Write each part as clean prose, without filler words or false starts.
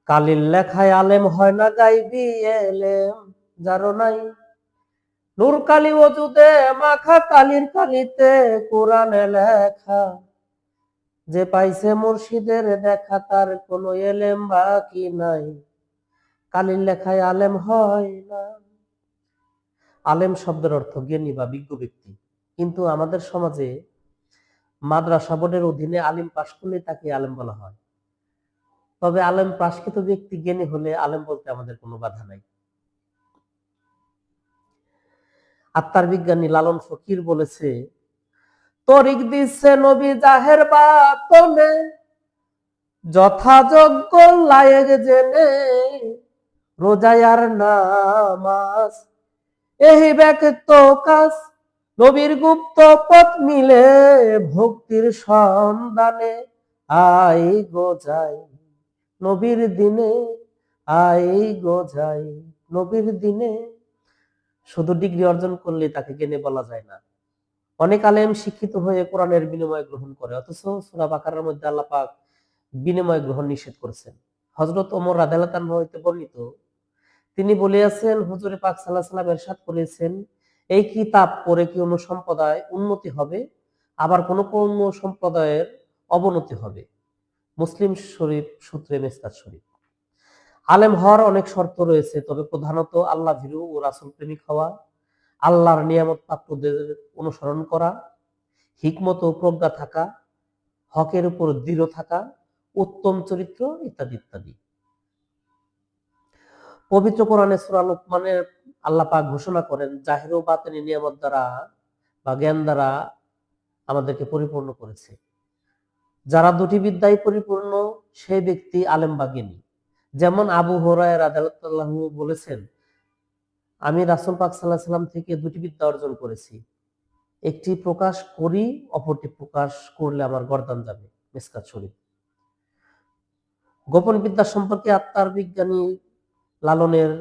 কালির লেখায় আলেম হয় না, গাইবি এলেম যারো নাই। নূর কালি ওজুদে মাখা, কালির কালিতে কোরআনে লেখা। যে পাইছে মুর্শিদের দেখা, তার কোনো এলেম বাকি নাই। কালির লেখায় আলেম হয় না। আলেম শব্দের অর্থ জ্ঞানী বা বিজ্ঞ ব্যক্তি, কিন্তু আমাদের সমাজে মাদ্রাসা বোর্ডের অধীনে আলিম পাশ করলে তাকে আলেম বলা হয়। তবে আলেম পাশকৃত ব্যক্তি জ্ঞানী হলে আলেম বলতে আমাদের কোনো বাধা নাই। আত্মার বিজ্ঞানী লালন ফকির বলেছে, তরিক দিচ্ছে নবী জাহের বাতনে, যথাযোগ্য লায়েক জেনে, রোজায় আর নামাজ এহি ব্যক্ত কাজ। নবীর গুপ্ত পথ মিলে ভক্তির সন্ধানে, আই গো যাই নবীর দিনে, আই গো যাই নবীর দিনে। শুধু ডিগ্রি অর্জন করলে তাকে জ্ঞানী বলা যায় না। অনেক আলেম শিক্ষিত হয়ে কোরআনের বিনিময় গ্রহণ করে, অথচ সূরা বাকারার মধ্যে আল্লাহ পাক বিনিময় গ্রহণ নিষেধ করেছেন। হযরত ওমর রাদিয়াল্লাহু আনহু হইতে বর্ণিত, তিনি বলিয়াছেন, হুজুরে পাক সাল্লাল্লাহু আলাইহি ওয়াসাল্লাম ইরশাদ করেছেন, এই কিতাব পড়ে কি কোন সম্প্রদায় উন্নতি হবে, আবার কোন কোন সম্প্রদায়ের অবনতি হবে। মুসলিম শরীফ সূত্রে মিসকাত শরীফ। আলেম হওয়ার অনেক শর্ত রয়েছে, তবে প্রধানত আল্লাহ ভীরু ও রাসূল প্রেমিক হওয়া, আল্লাহর নিয়ামত প্রাপ্তদের অনুসরণ করা, হিকমত ও প্রজ্ঞা থাকা, হকের উপর দৃঢ় থাকা, উত্তম চরিত্র ইত্যাদি ইত্যাদি। পবিত্র কোরআনে সূরা লুকমানের আল্লাহ পাক ঘোষণা করেন, জাহির ও বাতিনি নিয়ামত দ্বারা বা জ্ঞান দ্বারা আমাদেরকে পরিপূর্ণ করেছে। যারা দুটি বিদ্যায় পরিপূর্ণ সেই ব্যক্তি আলেম বা জ্ঞানী। যেমন আবু হুরায়রা রাদিয়াল্লাহু আনহু বলেছেন, আমি রাসূল পাক সাল্লাল্লাহু আলাইহি ওয়াসাল্লাম থেকে দুটি বিদ্যা অর্জন করেছি, একটি প্রকাশ করি, অপরটি প্রকাশ করলে আমার গর্দান যাবে। মিসকাত শরীফ। গোপন বিদ্যা সম্পর্কে আত্মার বিজ্ঞানী লালনের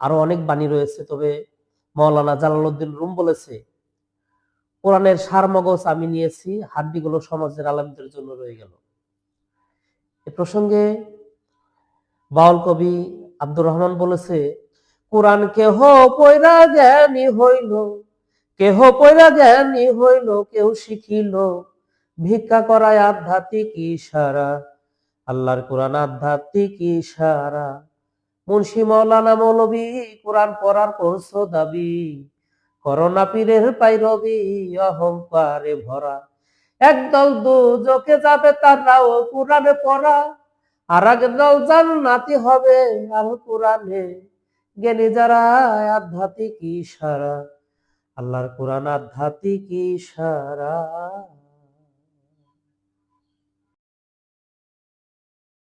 আরো অনেক বাণী রয়েছে, তবে মাওলানা জালালউদ্দিন রুম বলেছে, কোরআনের সার মগজ আমি নিয়েছি, হাড্ডিগুলো সমাজের আলেমদের জন্য রয়ে গেল। এ প্রসঙ্গে বাউল কবি আব্দুর রহমান বলেছে, কোরআন কেহ পয়রা জ্ঞানী হইল, কেহ পয়রা জ্ঞানী হইল, কেউ শিখিল ভিক্ষা করায় আধ্যাত্মিক ইশারা। আল্লাহর কোরআন আধ্যাত্মিক ইশারা। মুন্সি মাওলানা মৌলভী কোরআন পড়ার করছো দাবি, করোনা পীরের পাইরবি অহংকারে ভরা। একদল দুজকে যাবে তারাও কোরআনে পড়া, আর একদল জান্নাতি হবে আল কোরআনে জ্ঞানী যারা। আধ্যাত্মিক ইশারা, আল্লাহর কোরআন আধ্যাত্মিক ইশারা।